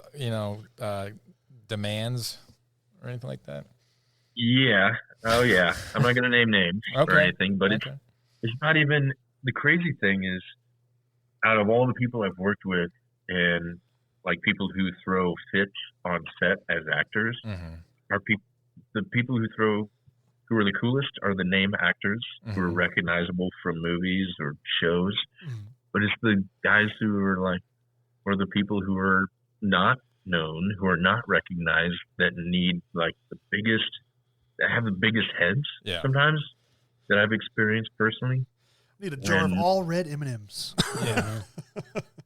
demands or anything like that? Yeah. Oh yeah. I'm not going to name names or anything, but it's not even, the crazy thing is, out of all the people I've worked with and like people who throw fits on set as actors, are the people who are the coolest are the name actors who are recognizable from movies or shows. But it's the guys who are like, or the people who are not known, who are not recognized, that need like that have the biggest heads sometimes, that I've experienced personally. Need a jar of all red M&Ms. Yeah.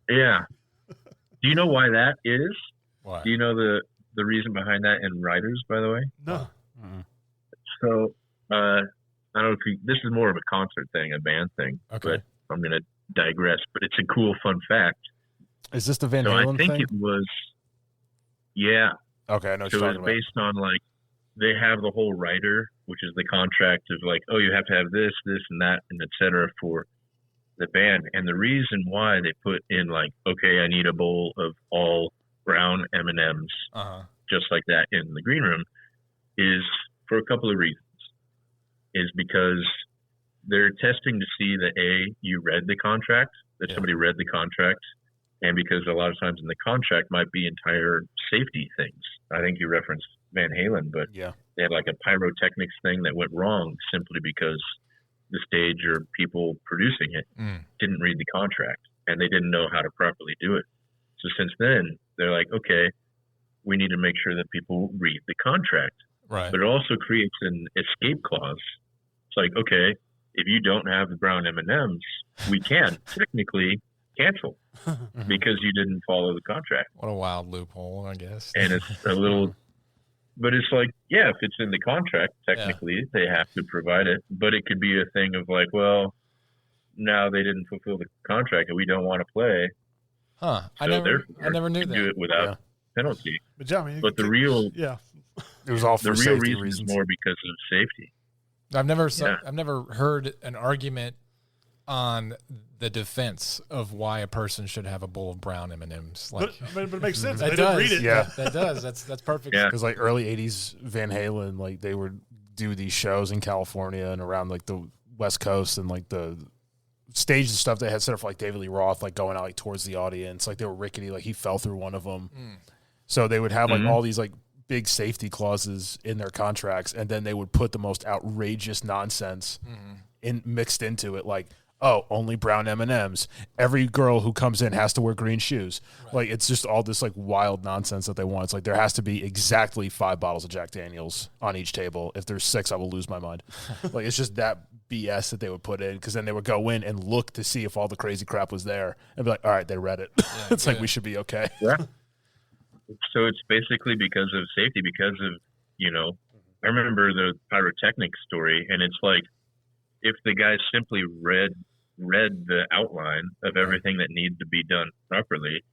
Yeah. Do you know why that is? Why? Do you know the reason behind that in writers, by the way? No. So, I don't know if this is more of a concert thing, a band thing, but I'm going to digress, but it's a cool, fun fact. Is this the Van So Halen I think thing? it was, yeah. Okay, I know what So you're it talking was based on like, they have the whole writer, which is the contract of like, oh, you have to have this, and that, and et cetera for the band. And the reason why they put in like, okay, I need a bowl of all brown M&Ms, just like that in the green room, is for a couple of reasons. Is because they're testing to see that you read the contract, that somebody read the contract, and because a lot of times in the contract might be entire safety things. I think you referenced Van Halen, but they had like a pyrotechnics thing that went wrong simply because the stage or people producing it didn't read the contract and they didn't know how to properly do it. So since then, they're like, okay, we need to make sure that people read the contract. Right. But it also creates an escape clause. It's like, okay, if you don't have the brown M&Ms, we can technically cancel because you didn't follow the contract. What a wild loophole, I guess. And it's a little, but it's like, yeah, if it's in the contract, technically they have to provide it. But it could be a thing of like, well, now they didn't fulfill the contract and we don't want to play. Huh. So I never knew that. Do it without penalty. But yeah, I mean, but the real, it was all for the real safety reason reasons. is more because of safety. I've never heard an argument on the defense of why a person should have a bowl of brown M&Ms. Like, but it makes sense. That They does. didn't read it. Yeah. That does. That's perfect. Yeah. Because like early 80s Van Halen, like they would do these shows in California and around like the West Coast, and like the stage and stuff they had set up for like David Lee Roth, like going out like towards the audience, like they were rickety, like he fell through one of them. So they would have like all these like big safety clauses in their contracts, and then they would put the most outrageous nonsense mixed into it, like, oh, only brown M&Ms. Every girl who comes in has to wear green shoes. Right. Like, it's just all this like wild nonsense that they want. It's like there has to be exactly 5 bottles of Jack Daniels on each table. If there's 6, I will lose my mind. Like, it's just that BS that they would put in, because then they would go in and look to see if all the crazy crap was there and be like, all right, they read it. It's like, we should be okay. Yeah. So it's basically because of safety, because of, I remember the pyrotechnics story, and it's like, if the guy simply read the outline of everything that needed to be done properly,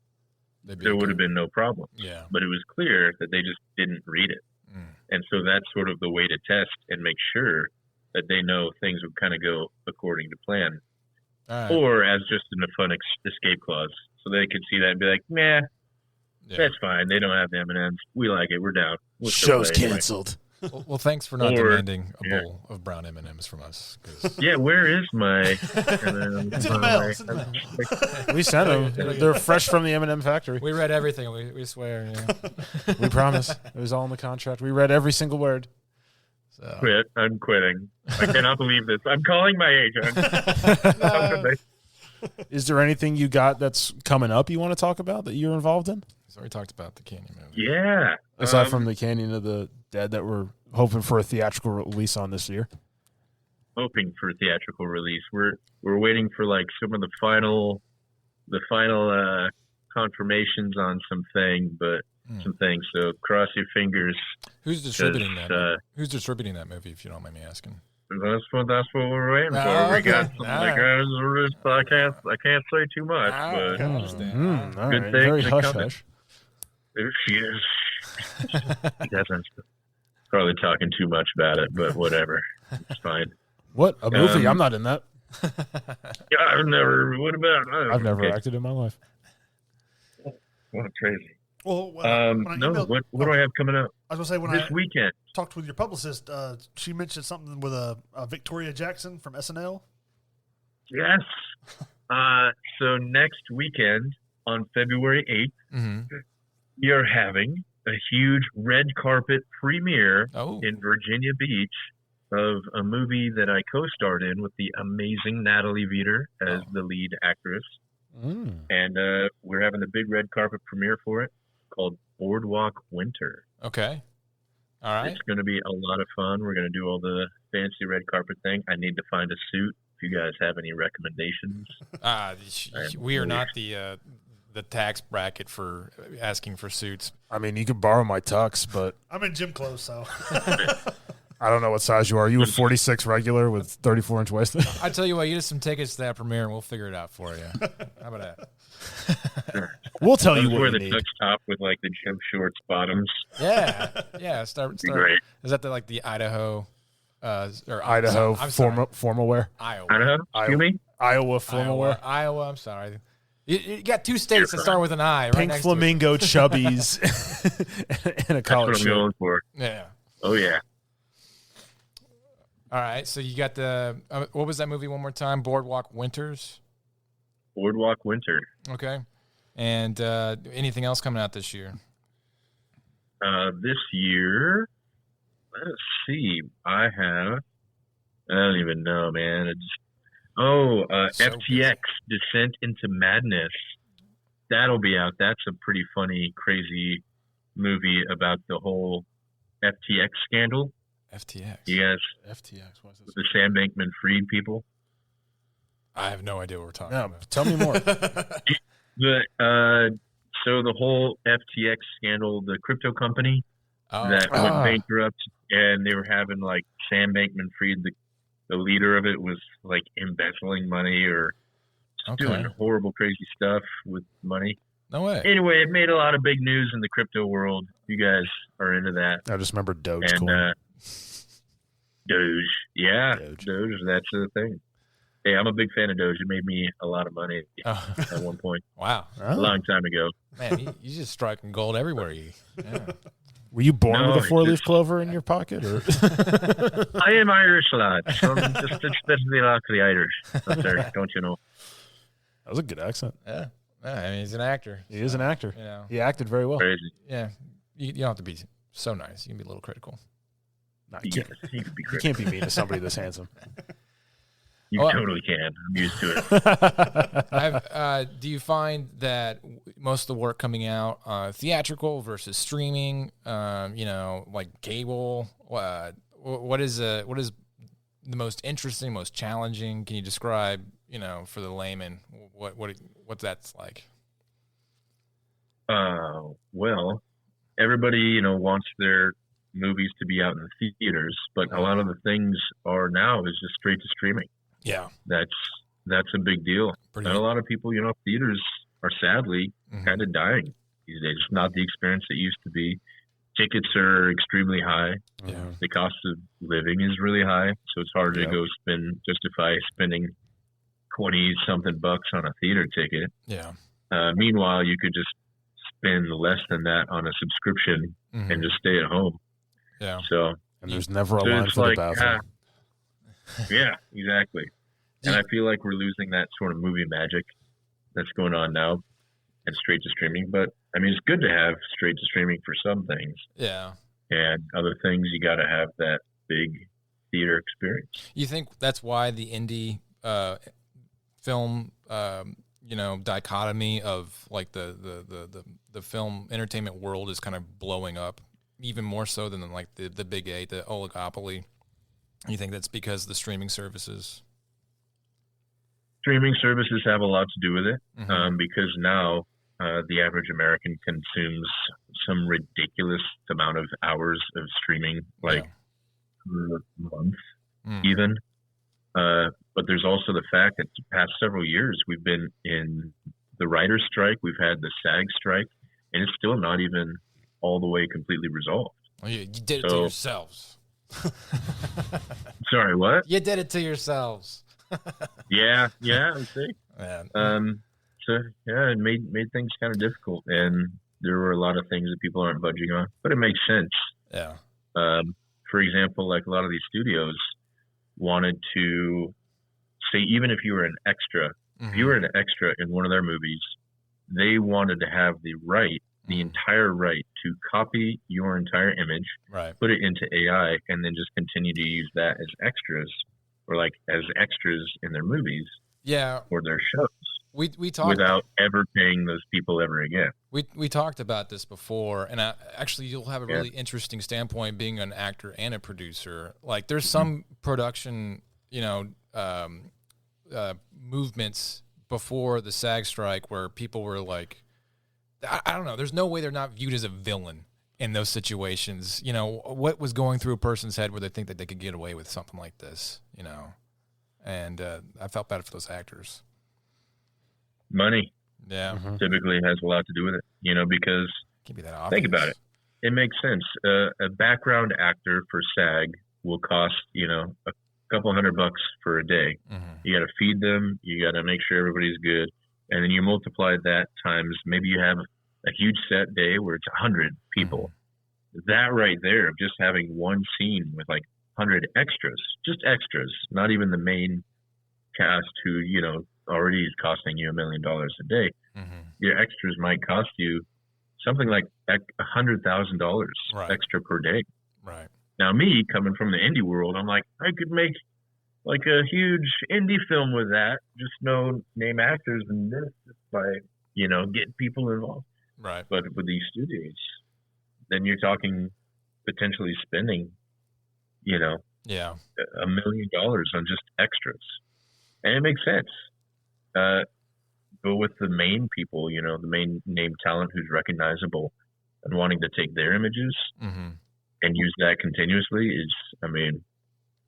there would have been no problem. Yeah. But it was clear that they just didn't read it. And so that's sort of the way to test and make sure that they know things would kind of go according to plan. All right. Or as just in a fun escape clause. So they could see that and be like, nah, That's fine. They don't have M&Ms. We like it. We're down. We'll Show's canceled. Well, thanks for not demanding a bowl of brown M&Ms from us. Yeah, where is my It's in the mail. It's in the mail. We sent them. They're fresh from the M&M factory. We read everything. We swear. Yeah. We promise. It was all in the contract. We read every single word. So. Quit. I'm quitting. I cannot believe this. I'm calling my agent. Is there anything you got that's coming up you want to talk about that you're involved in? He's already talked about the Canyon movie. Yeah. Aside from the Canyon of the Dead that we're hoping for a theatrical release on this year. Hoping for a theatrical release. We're waiting for like some of the final confirmations on some things. So cross your fingers. Who's distributing that? Who's distributing that movie? If you don't mind me asking. That's what we're waiting for. Okay. We got some I can't say too much, but I understand. All good right. things Very are hush coming. hush. There she is. He doesn't. Probably talking too much about it, but whatever. It's fine. What? A movie? I'm not in that. Yeah, I've never. What about? I've never acted in my life. What crazy. Well, What do I have coming up? I was going to say, This weekend. Talked with your publicist, she mentioned something with a Victoria Jackson from SNL. Yes. So next weekend on February 8th, we are having a huge red carpet premiere in Virginia Beach of a movie that I co-starred in with the amazing Natalie Veeder as the lead actress. And we're having a big red carpet premiere for it called Boardwalk Winter. Okay. All right. It's going to be a lot of fun. We're going to do all the fancy red carpet thing. I need to find a suit. If you guys have any recommendations. We are not the tax bracket for asking for suits. I mean, you could borrow my tux, but I'm in gym clothes, so. I don't know what size you are. You a 46 regular with 34-inch waist? I tell you what, you get some tickets to that premiere, and we'll figure it out for you. How about that? We'll tell you wear what you the need. tux top with like the gym shorts bottoms. Yeah. Start. Great. Is that like the Idaho? Or Idaho formal wear. Idaho? Excuse me? Iowa formal wear. Iowa. I'm sorry. You got two states that start with an I. Right Pink next flamingo chubbies and a collar That's what I'm going for. Yeah. Oh yeah. All right. So you got the what was that movie one more time? Boardwalk Winters. Boardwalk Winter. Okay. And anything else coming out this year? This year, let's see. I don't even know, man. FTX, Descent into Madness. That'll be out. That's a pretty funny, crazy movie about the whole FTX scandal. FTX. You guys, FTX. What's this? the Sam Bankman-Fried people. I have no idea what we're talking about. Tell me more. So the whole FTX scandal, the crypto company that went bankrupt, and they were having like Sam Bankman-Fried, the leader of it, was like embezzling money or doing horrible, crazy stuff with money. No way. Anyway, it made a lot of big news in the crypto world. You guys are into that. I just remember Dogecoin. And Doge. Yeah, Doge, that's the thing. Hey, I'm a big fan of Doge. It made me a lot of money at one point. Wow. A long time ago. Man, you just striking gold everywhere. Were you born with a four-leaf clover in your pocket? Or? I am Irish, lad. So I'm just especially like the Irish up there, don't you know? That was a good accent. Yeah. I mean, he's an actor. He is an actor. You know. He acted very well. Crazy. Yeah. You don't have to be so nice. You can be a little critical. No, You can't be mean to somebody this handsome. You totally can. I'm used to it. Do you find that most of the work coming out theatrical versus streaming, like cable, what is the most interesting, most challenging? Can you describe, for the layman, what that's like? Well, everybody, wants their movies to be out in the theaters, but a lot of the things are now is just straight to streaming. Yeah, that's a big deal. And a lot of people, theaters are sadly kind of dying these days. It's not the experience it used to be. Tickets are extremely high. Yeah. The cost of living is really high, so it's hard to justify spending $20-something on a theater ticket. Yeah. Meanwhile, you could just spend less than that on a subscription and just stay at home. Yeah. So, And there's never a so line it's for like, the bathroom. yeah, exactly. And I feel like we're losing that sort of movie magic that's going on now and straight to streaming. But I mean, it's good to have straight to streaming for some things. Yeah. And other things, you got to have that big theater experience. You think that's why the indie film, dichotomy of like the film entertainment world is kind of blowing up even more so than like the big A, the oligopoly? You think that's because the streaming services? Streaming services have a lot to do with it, because now the average American consumes some ridiculous amount of hours of streaming, like per month, even. But there's also the fact that the past several years we've been in the writer's strike, we've had the SAG strike, and it's still not even all the way completely resolved. Well, you did it to yourselves. Sorry, what? You did it to yourselves. Yeah, I see. So yeah, it made things kind of difficult, and there were a lot of things that people aren't budging on, but it makes sense. Yeah. For example, like a lot of these studios wanted to say, even if you were an extra, if you were an extra in one of their movies, they wanted to have the entire right to copy your entire image, put it into AI, and then just continue to use that as extras, or like as extras in their movies, or their shows. We talked without ever paying those people ever again. We talked about this before, and actually you'll have a really interesting standpoint being an actor and a producer. Like there's some production, movements before the SAG strike where people were like, I don't know, there's no way they're not viewed as a villain in those situations. What was going through a person's head where they think that they could get away with something like this, and I felt bad for those actors. Money, typically has a lot to do with it, because can't be that obvious. Think about it. It makes sense. A background actor for SAG will cost, a couple $100 for a day. You got to feed them. You got to make sure everybody's good. And then you multiply that times, maybe you have a huge set day where it's 100 people. That right there, of just having one scene with like 100 extras, just extras, not even the main cast who, already is costing you $1 million a day. Your extras might cost you something like $100,000 extra per day. Right. Now, me coming from the indie world, I'm like, I could make like a huge indie film with that, just no name actors and this, just by getting people involved. Right. But with these studios, then you're talking potentially spending, $1 million on just extras, and it makes sense. But with the main people, the main name talent who's recognizable and wanting to take their images and use that continuously is,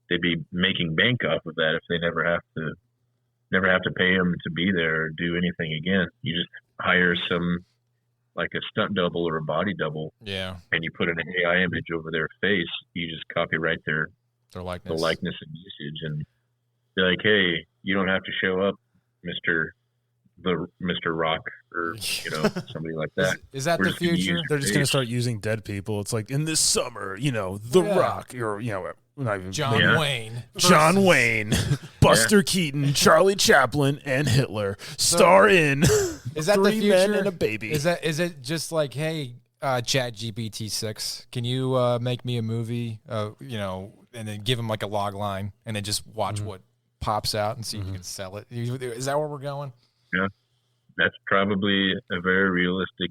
they'd be making bank off of that if they never have to pay them to be there or do anything again. You just hire some, like a stunt double or a body double, and you put an AI image over their face. You just copyright their likeness, the likeness and usage, and be like, hey, you don't have to show up, Mr. Rock, or somebody like that. Is that the future? They're just going to start using dead people. It's like in this summer, The Rock, or not even John Wayne, Buster Keaton, Charlie Chaplin, and Hitler star in is that 3 the future? Men and a baby. Is it just like, hey, Chat GPT 6, can you make me a movie? And then give him like a log line, and then just watch what pops out and see if you can sell it. Is that where we're going? Yeah, that's probably a very realistic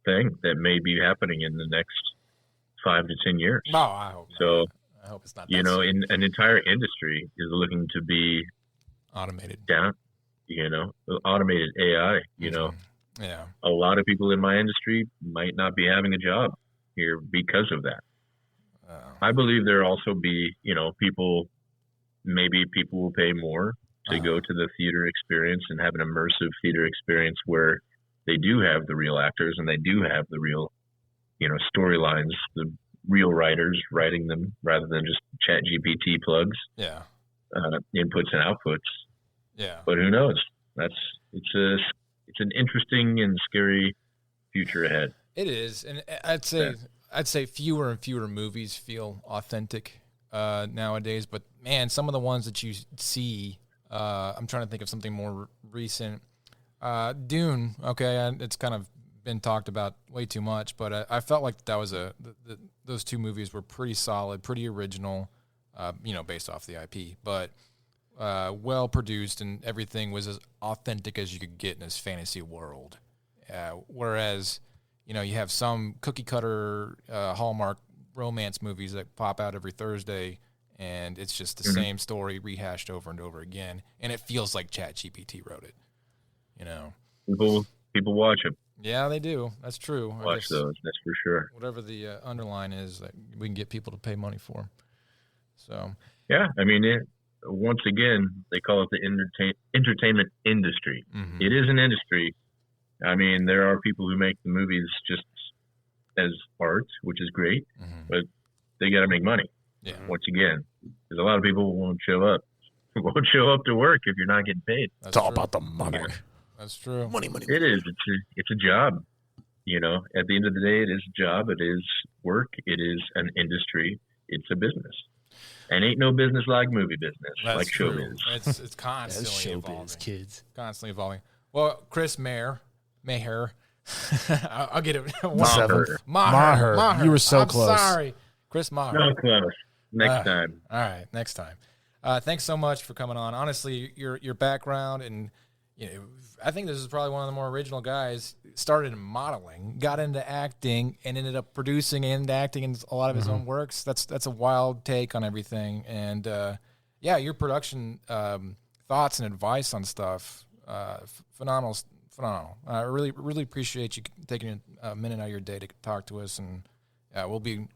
thing that may be happening in the next 5 to 10 years. No, I hope so. Not. I hope it's not. In an entire industry is looking to be automated down. Automated AI. A lot of people in my industry might not be having a job here because of that. I believe there also be people will pay more to go to the theater experience and have an immersive theater experience where they do have the real actors and they do have the real, storylines, the real writers writing them rather than just Chat GPT plugs, inputs and outputs. Yeah. But who knows? It's an interesting and scary future ahead. It is, and I'd say fewer and fewer movies feel authentic nowadays. But man, some of the ones that you see, I'm trying to think of something more recent. Dune, okay, it's kind of been talked about way too much, but I felt like that was those two movies were pretty solid, pretty original, based off the IP, but well produced, and everything was as authentic as you could get in this fantasy world. Whereas, you have some cookie cutter Hallmark romance movies that pop out every Thursday, and it's just the same story rehashed over and over again, and it feels like ChatGPT wrote it. People watch them. Yeah, they do. That's true. Watch those. That's for sure. Whatever the underline is that we can get people to pay money for. So. Yeah, I mean, once again, they call it the entertainment industry. Mm-hmm. It is an industry. I mean, there are people who make the movies just as art, which is great, but they got to make money. Yeah. Once again, because a lot of people won't show up. Won't show up to work if you're not getting paid. It's all about the money. That's true. Money. It is. It's a job. At the end of the day, it is a job. It is work. It is an industry. It's a business. And ain't no business like movie business, like showbiz. It's constantly evolving. Kids. Constantly evolving. Well, Chris Maher. I'll get it. Maher. You were so close. Sorry. Chris Maher. No close. Next time. All right, next time. Thanks so much for coming on. Honestly, your background, and I think this is probably one of the more original guys. Started in modeling, got into acting, and ended up producing and acting in a lot of his own works. That's a wild take on everything. And your production thoughts and advice on stuff, phenomenal. I really appreciate you taking a minute out of your day to talk to us, and we'll be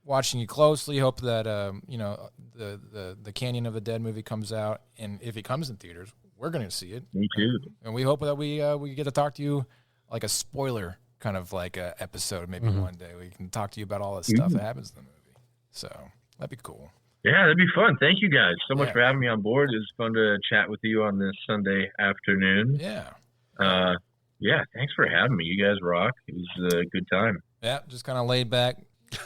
watching you closely. Hope that the Canyon of the Dead movie comes out, and if it comes in theaters, we're going to see it. Me too. And we hope that we get to talk to you like a spoiler kind of like a episode. Maybe one day we can talk to you about all the stuff that happens in the movie. So that'd be cool. Yeah, that'd be fun. Thank you guys so much for having me on board. It was fun to chat with you on this Sunday afternoon. Yeah. Thanks for having me. You guys rock. It was a good time. Yeah, just kind of laid back,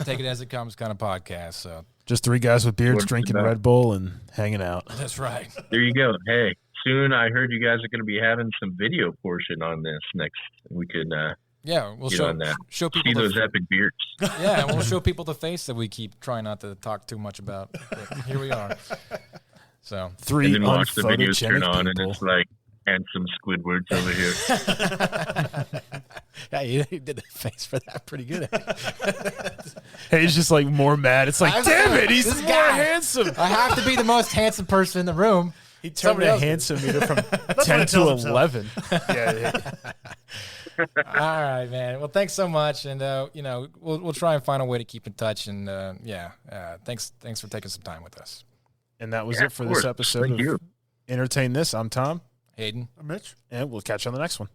take it as it comes kind of podcast. So just three guys with beards drinking Red Bull and hanging out. That's right. There you go. Hey, soon I heard you guys are going to be having some video portion on this next. We could we'll show people see those epic beards. Yeah, and we'll show people the face that we keep trying not to talk too much about. But here we are. So three and then watch the videos turn on, people. and it's like handsome Squidwards over here. Yeah, you did the face for that pretty good. Hey, he's just like more mad. It's like, damn it, he's more handsome. I have to be the most handsome person in the room. He turned the handsome meter from 10 to 11. Yeah. All right, man. Well, thanks so much, and we'll try and find a way to keep in touch. And thanks for taking some time with us. And that was it for this episode of Entertain This. I'm Tom. Hayden. I'm Mitch. And we'll catch you on the next one.